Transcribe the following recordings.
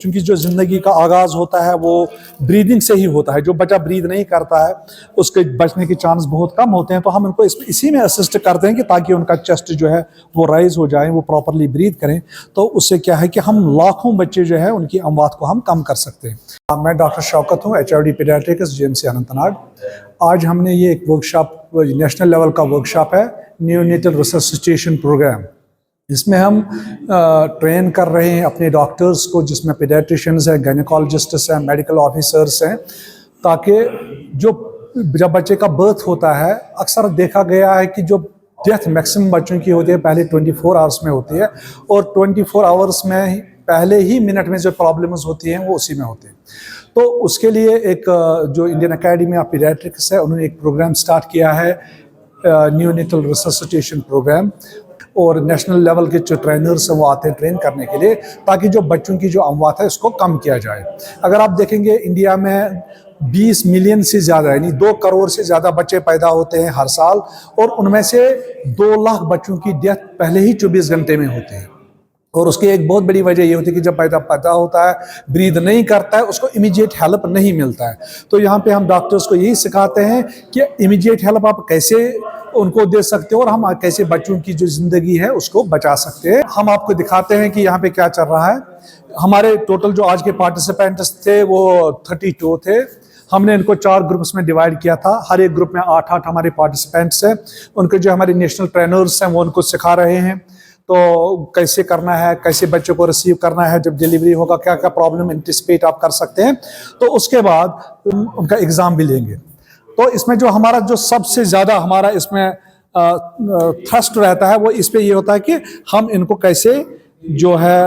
क्योंकि जो ज़िंदगी का आगाज़ होता है वो ब्रीदिंग से ही होता है। जो बच्चा ब्रीद नहीं करता है उसके बचने के चांस बहुत कम होते हैं। तो हम उनको इसी में असिस्ट करते हैं कि ताकि उनका चेस्ट जो है वो राइज हो जाए, वो प्रॉपरली ब्रीद करें। तो उससे क्या है कि हम लाखों बच्चे जो है उनकी अमवात को हम कम कर सकते हैं। मैं डॉक्टर शौकत हूँ, HRD पीडियाट्रिक्स, GMC अनंतनाग। आज हमने ये एक वर्कशॉप, नेशनल लेवल का वर्कशॉप है, न्यूनेटल रिससिटेशन प्रोग्राम। इसमें हम ट्रेन कर रहे हैं अपने डॉक्टर्स को, जिसमें पीडियाट्रिशियंस हैं, गायनेकोलॉजिस्ट्स हैं, मेडिकल ऑफिसर्स हैं, ताकि जब बच्चे का बर्थ होता है, अक्सर देखा गया है कि जो डेथ मैक्सिमम बच्चों की होती है पहले 24 आवर्स में होती है, और 24 आवर्स में पहले ही मिनट में जो प्रॉब्लम्स होती हैं वो उसी में होती हैं। तो उसके लिए एक जो इंडियन अकेडमी ऑफ पीडियाट्रिक्स है, उन्होंने एक प्रोग्राम स्टार्ट किया है, न्यूनेटल रिससिटेशन प्रोग्राम। और नेशनल लेवल के जो ट्रेनर्स हैं वो आते हैं ट्रेन करने के लिए, ताकि जो बच्चों की जो अमवात है उसको कम किया जाए। अगर आप देखेंगे इंडिया में 20 मिलियन से ज़्यादा, यानी 2 करोड़ से ज़्यादा बच्चे पैदा होते हैं हर साल, और उनमें से 2 लाख बच्चों की डेथ पहले ही 24 घंटे में होती है। और उसकी एक बहुत बड़ी वजह ये होती है कि जब पैदा होता है, ब्रीद नहीं करता है, उसको इमीडिएट हेल्प नहीं मिलता है। तो यहाँ पे हम डॉक्टर्स को यही सिखाते हैं कि इमीडिएट हेल्प आप कैसे उनको दे सकते हो और हम कैसे बच्चों की जो ज़िंदगी है उसको बचा सकते हैं। हम आपको दिखाते हैं कि यहाँ पे क्या चल रहा है। हमारे टोटल जो आज के पार्टिसिपेंट्स थे वो 32 थे। हमने इनको 4 ग्रुप्स में डिवाइड किया था। हर एक ग्रुप में 8-8 हमारे पार्टिसिपेंट्स हैं। उनके जो हमारे नेशनल ट्रेनर्स हैं वो उनको सिखा रहे हैं, तो कैसे करना है, कैसे बच्चों को रिसीव करना है, जब डिलीवरी होगा क्या क्या प्रॉब्लम एंटिसिपेट आप कर सकते हैं। तो उसके बाद उनका एग्ज़ाम भी लेंगे। तो इसमें जो हमारा जो सबसे ज़्यादा हमारा इसमें थ्रस्ट रहता है वो इस पे ये होता है कि हम इनको कैसे जो है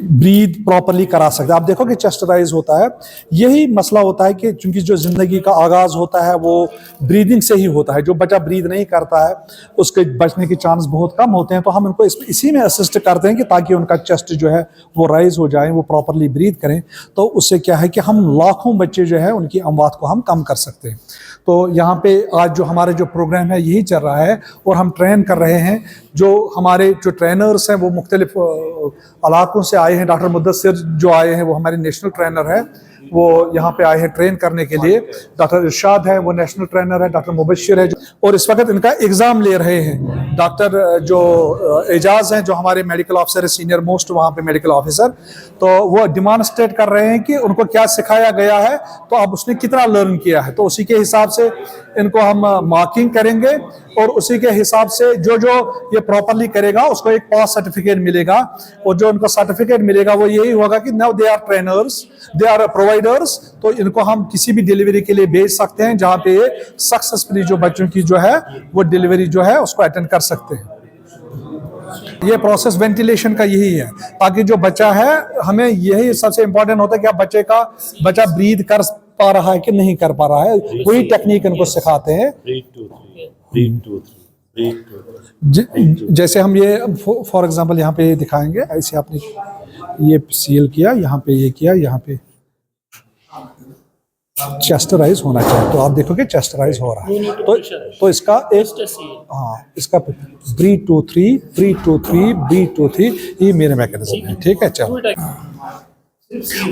ब्रीद प्रॉपरली करा सकते हैं। आप देखो कि चेस्ट राइज होता है, यही मसला होता है कि चूंकि जो ज़िंदगी का आगाज़ होता है वो ब्रीदिंग से ही होता है। जो बच्चा ब्रीद नहीं करता है उसके बचने के चांस बहुत कम होते हैं। तो हम उनको इसी में असिस्ट करते हैं कि ताकि उनका चेस्ट जो है वो राइज हो जाए, वो प्रॉपरली ब्रीद करें। तो उससे क्या है कि हम लाखों बच्चे जो है उनकी अमवात को हम कम कर सकते हैं। तो यहाँ पे आज जो हमारे जो प्रोग्राम है यही चल रहा है, और हम ट्रेन कर रहे हैं। जो हमारे जो ट्रेनर्स हैं वो मुख्तलिफ इलाकों से आए हैं। डॉक्टर मुद्दसिर जो आए हैं वो हमारे नेशनल ट्रेनर हैं, वो यहाँ पे आए हैं ट्रेन करने के लिए। डॉक्टर इरशाद है वो नेशनल ट्रेनर है। डॉक्टर मुबशिर है और इस वक्त इनका एग्ज़ाम ले रहे हैं। डॉक्टर जो एजाज हैं जो हमारे मेडिकल ऑफिसर है, सीनियर मोस्ट वहाँ पे मेडिकल ऑफिसर, तो वो डिमॉन्स्ट्रेट कर रहे हैं कि उनको क्या सिखाया गया है, तो अब उसने कितना लर्न किया है। तो उसी के हिसाब से इनको हम मार्किंग करेंगे, और उसी के हिसाब से जो जो ये प्रॉपरली करेगा उसको एक पास सर्टिफिकेट मिलेगा। और जो उनको सर्टिफिकेट मिलेगा वो यही होगा कि now they are trainers, they are providers. तो इनको हम किसी भी डिलीवरी के लिए भेज सकते हैं जहाँ पे सक्सेसफुली जो बच्चों की जो है वो डिलीवरी जो है उसको अटेंड कर सकते हैं। ये प्रोसेस वेंटिलेशन का यही है, ताकि जो बच्चा है, हमें यही सबसे इम्पोर्टेंट होता है कि आप बच्चा ब्रीद कर पा रहा है कि नहीं कर पा रहा है, वही टेक्निक इनको सिखाते हैं। जैसे हम ये फॉर एग्जांपल यहाँ पे दिखाएंगे, ऐसे आपने ये सील किया, यहाँ पे ये किया, यहाँ पे चेस्ट राइज होना चाहिए। तो आप देखोगे चेस्ट राइज हो रहा है। तो इसका एक, हाँ, इसका ब्रीथ 2-3 ब्रीथ 2-3 ब्रीथ 2-3, ये मेरे मैकेनिज्म है। ठीक है, चलो।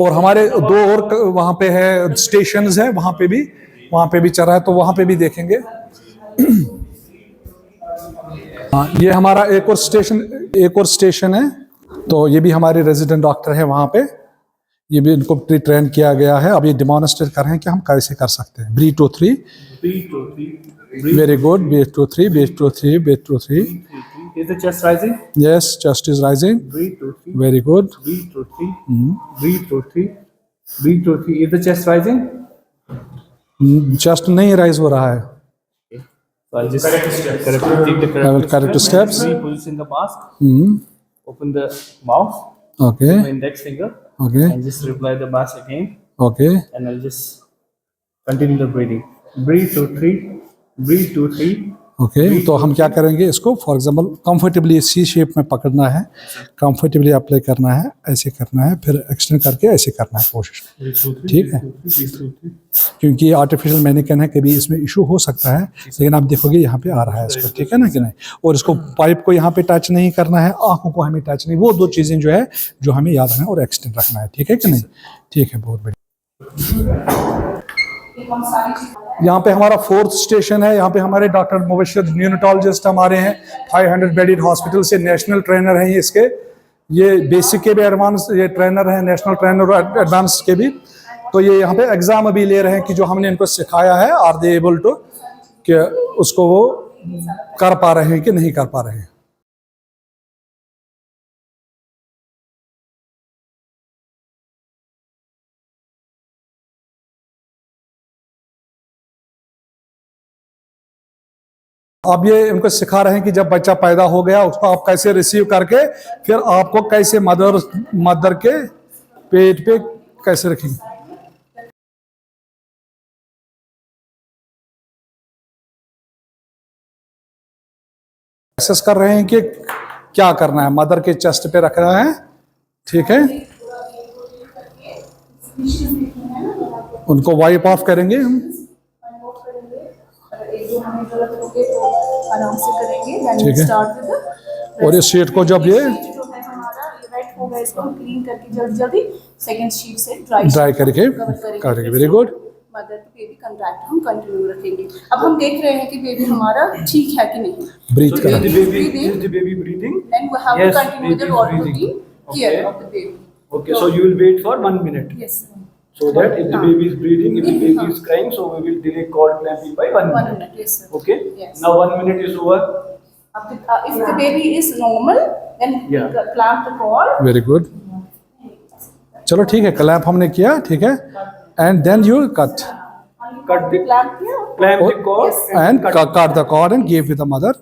और हमारे 2 और वहाँ पे है स्टेशंस हैं, वहाँ पे भी चल रहा है, तो वहाँ पे भी देखेंगे। हाँ, ये हमारा एक और स्टेशन है। तो ये भी हमारे रेजिडेंट डॉक्टर है वहाँ पे, ये भी इनको ट्रेन किया गया है। अब ये डिमॉन्स्ट्रेट कर रहे हैं कि हम कैसे कर सकते हैं। Breathe 2-3, very good, breathe 2-3, breathe 2-3, breathe 2-3। Is the chest rising? Yes, chest is rising. Breathe 2-3. Very good. Breathe 2-3. Breathe 2-3. Breathe 2-3. Is the chest rising? Chest नहीं राइज हो रहा है। So I'll just take the corrective steps. Reposition the mask. Open the mouth. Okay. My index finger. Okay. And just reply the mask again. Okay. And I'll just continue the breathing. Breathe 2-3. Breathe 2-3. Okay तो हम क्या करेंगे, इसको for example comfortably C shape में पकड़ना है, comfortably apply करना है, ऐसे करना है, फिर एक्सटेंड करके ऐसे करना है कोशिश, ठीक है। क्योंकि ये आर्टिफिशियल मैनिकन है, कभी इसमें इशू हो सकता है, लेकिन आप देखोगे यहाँ पे आ रहा है इसको, ठीक है ना कि नहीं। और इसको पाइप को यहाँ पे टच नहीं करना है, आंखों को हमें टच नहीं, वो दो चीज़ें जो है जो हमें याद रखना है और एक्सटेंड रखना है, ठीक है कि नहीं। ठीक है, बहुत बढ़िया। यहाँ पे हमारा 4th स्टेशन है। यहाँ पे हमारे डॉक्टर मुबशिर न्यूनेटोलॉजिस्ट हमारे हैं, 500 बेडेड हॉस्पिटल से, नेशनल ट्रेनर हैं ये इसके, ये बेसिक के भी एडवांस ये ट्रेनर हैं, नेशनल ट्रेनर और एडवांस के भी। तो ये यहाँ पे एग्जाम अभी ले रहे हैं कि जो हमने इनको सिखाया है आर दे एबल टू, कि उसको वो कर पा रहे हैं कि नहीं कर पा रहे हैं। अब ये इनको सिखा रहे हैं कि जब बच्चा पैदा हो गया उसको आप कैसे रिसीव करके फिर आपको कैसे मदर के पेट पे कैसे रखेंगे। एसेस कर रहे हैं कि क्या करना है, मदर के चेस्ट पे रखना है, ठीक है। उनको वाइप ऑफ करेंगे हम, आराम से करेंगे, ठीक है। और इस शीट को जब ये वेट हो गया इसको हम क्लीन करके जल्दी जल्दी सेकंड शीट से ड्राई करके करेंगे। Very good. Mother to baby contact हम कंटिन्यू रखेंगे। अब हम देख रहे हैं कि बेबी हमारा ठीक है कि नहीं, ब्रीथ कर Is the baby breathing? then we have Yes, to continue the baby is rod breathing. routine care of the baby. Okay, so you will wait for 1 minute. Yes, So that if the baby is breathing, if the baby is crying, so we will delay cord clamping by 1 1 minute. minute. Yes, sir. Okay. Yes. Now 1 minute is over. If the baby is normal, then Yeah. clamp the cord. Very good. चलो ठीक है, clamp हमने किया, ठीक है। And then you cut Cut the Clamp here. clamp the cord and cut the cord and give with the mother.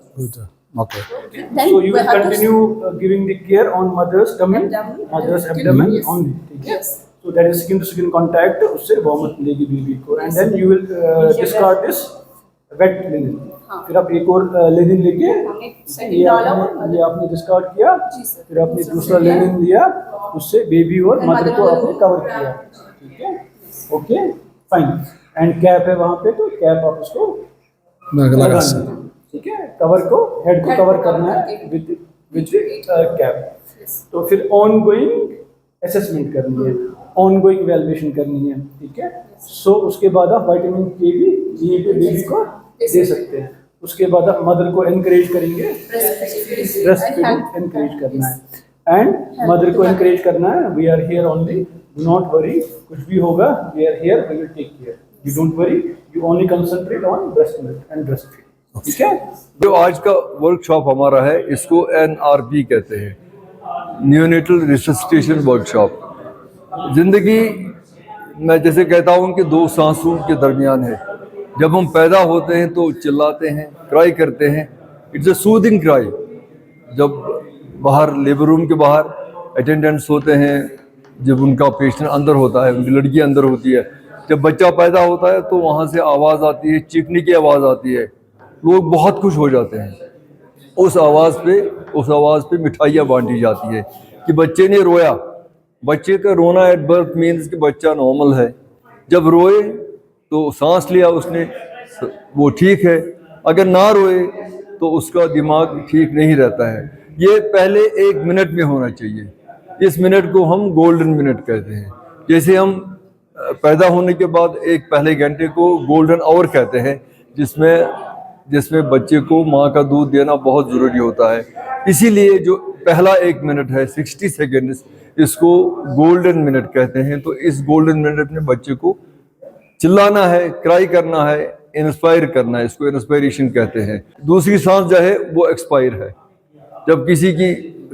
Okay. Then So you we will have to- continue giving the care on mother's tummy, Abdomen. mother's abdomen Yes. only. ठीक है? Yes. So that is skin to skin contact. उससे warmth मिलेगी baby को, and then you will discard this wet linen. हाँ. फिर आप एक और linen लेके हमने second डाला और ये आपने डिस्कार्ड किया, जी सर। फिर आपने दूसरा लेनिन लिया, उससे बेबी और मदर को आपने कवर किया, ठीक है। Okay fine. एंड कैप है वहाँ पे, तो कैप आप उसको लगा ठीक है। कवर को, हेड को कवर करना है विद कैप। तो फिर ऑन गोइंग असेसमेंट करनी है, ऑन गोइंग वैल्यूएशन करनी है, ठीक है। सो उसके बाद आप विटामिन के भी यहीं पे बेबी को दे सकते हैं। उसके बाद आप मदर को एनकरेज करेंगे, ब्रेस्ट फीडिंग एनकरेज करना है, एंड मदर को एनकरेज करना है, we are here only, do not worry, कुछ भी होगा we are here, we will take care, you don't worry, you only concentrate on breast milk and breast feeding, ठीक है। जो आज का वर्कशॉप हमारा है इसको NRP कहते हैं, न्यूनेटल रिससिटेशन वर्कशॉप। ज़िंदगी मैं जैसे कहता हूँ कि दो सांसों के दरमियान है। जब हम पैदा होते हैं तो चिल्लाते हैं, क्राई करते हैं, इट्स अ सूदिंग क्राई। जब बाहर लेबर रूम के बाहर अटेंडेंट्स होते हैं, जब उनका पेशेंट अंदर होता है, उनकी लड़की अंदर होती है, जब बच्चा पैदा होता है तो वहाँ से आवाज़ आती है, चीखने की आवाज़ आती है, लोग बहुत खुश हो जाते हैं। उस आवाज़ पे मिठाइयाँ बांटी जाती है कि बच्चे ने रोया। बच्चे का रोना एट बर्थ मीन्स कि बच्चा नॉर्मल है। जब रोए तो सांस लिया उसने, वो ठीक है। अगर ना रोए तो उसका दिमाग ठीक नहीं रहता है। ये पहले 1 मिनट में होना चाहिए। इस मिनट को हम गोल्डन मिनट कहते हैं। जैसे हम पैदा होने के बाद एक पहले घंटे को गोल्डन आवर कहते हैं, जिसमें बच्चे को माँ का दूध देना बहुत ज़रूरी होता है। इसीलिए जो पहला 1 मिनट है 60 सेकेंड्स, इसको गोल्डन मिनट कहते हैं। तो इस गोल्डन मिनट में बच्चे को चिल्लाना है, क्राई करना है, इंस्पायर करना है, इसको इंस्पायरेशन कहते हैं। दूसरी सांस जो है वो एक्सपायर है। जब किसी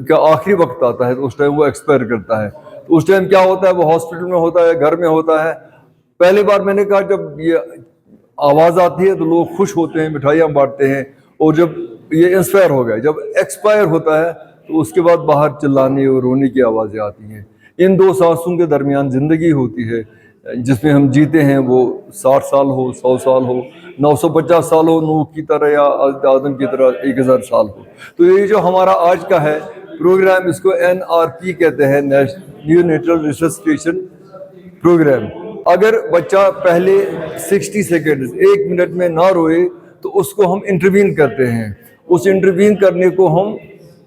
का आखिरी वक्त आता है तो उस टाइम वो एक्सपायर करता है। तो उस टाइम क्या होता है, वो हॉस्पिटल में होता है, घर में होता है। पहली बार मैंने कहा जब ये आवाज़ आती है तो लोग खुश होते हैं, मिठाइयाँ बांटते हैं, और जब ये इंस्पायर हो गया, जब एक्सपायर होता है तो उसके बाद बाहर चिल्लाने और रोने की आवाज़ें आती हैं। इन दो सांसों के दरमियान ज़िंदगी होती है। जिसमें हम जीते हैं वो 60 साल हो, 100 साल हो, 950 साल हो, नूह की तरह या आदम की तरह 1000 साल हो। तो ये जो हमारा आज का है प्रोग्राम, इसको NRP कहते हैं, न्यूनेटल रिससिटेशन प्रोग्राम। अगर बच्चा पहले 60 सेकेंड 1 मिनट में ना रोए तो उसको हम इंटरवीन करते हैं। उस इंटरवीन करने को हम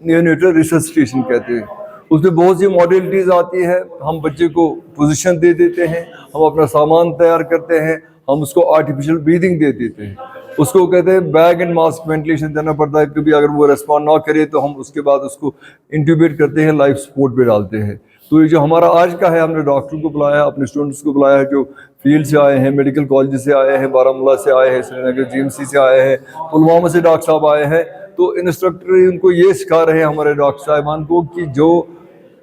न्यूनेटल रिससिटेशन कहते हैं। उसमें बहुत सी मॉडलिटीज़ आती है। हम बच्चे को पोजीशन दे देते हैं, हम अपना सामान तैयार करते हैं, हम उसको आर्टिफिशियल ब्रीदिंग दे देते हैं। उसको कहते हैं बैग एंड मास्क वेंटिलेशन देना पड़ता है। कभी अगर वो रिस्पॉन्ड ना करे तो हम उसके बाद उसको इंट्यूबेट करते हैं, लाइफ सपोर्ट पे डालते हैं। तो ये जो हमारा आज का है, हमने डॉक्टर को बुलाया, अपने स्टूडेंट्स को बुलाया जो फील्ड से आए हैं, मेडिकल कॉलेज से आए हैं, बारामूला से आए हैं, श्रीनगर GMC से आए हैं, पुलवामा से डॉक्टर साहब आए हैं। तो इंस्ट्रक्टर उनको ये सिखा रहे हैं हमारे डॉक्टर साहिबान को कि जो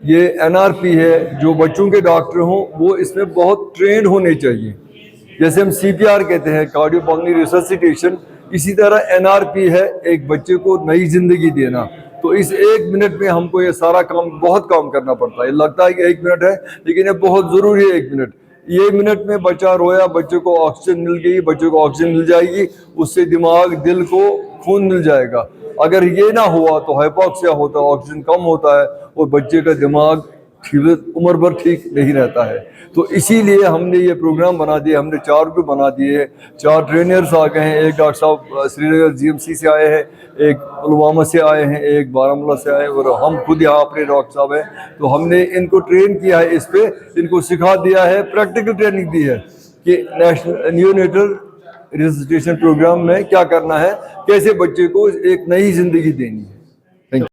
ये NRP है, जो बच्चों के डॉक्टर हों वो इसमें बहुत ट्रेंड होने चाहिए। जैसे हम CPR कहते हैं, कार्डियोपल्मोनरी रिससिटेशन, इसी तरह NRP है, एक बच्चे को नई जिंदगी देना। तो इस 1 मिनट में हमको ये सारा काम, बहुत काम करना पड़ता है। लगता है कि 1 मिनट है, लेकिन ये बहुत ज़रूरी है 1 मिनट। ये 1 मिनट में बच्चा रोया, बच्चे को ऑक्सीजन मिल गई, बच्चे को ऑक्सीजन मिल जाएगी, उससे दिमाग, दिल को खून मिल जाएगा। अगर ये ना हुआ तो हाइपोक्सिया होता है, ऑक्सीजन कम होता है और बच्चे का दिमाग उम्र भर ठीक नहीं रहता है। तो इसीलिए हमने ये प्रोग्राम बना दिया। हमने 4 ग्रुप बना दिए, 4 ट्रेनर्स आ गए हैं। एक डॉक्टर साहब श्रीनगर GMC से आए हैं, एक पुलवामा से आए हैं, एक बारामूला से आए हैं, और हम खुद यहाँ अपने डॉक्टर साहब हैं। तो हमने इनको ट्रेन किया है, इस पे इनको सिखा दिया है, प्रैक्टिकल ट्रेनिंग दी है कि नेशनल न्यूनेटल रिससिटेशन प्रोग्राम में क्या करना है, कैसे बच्चे को एक नई जिंदगी देनी है।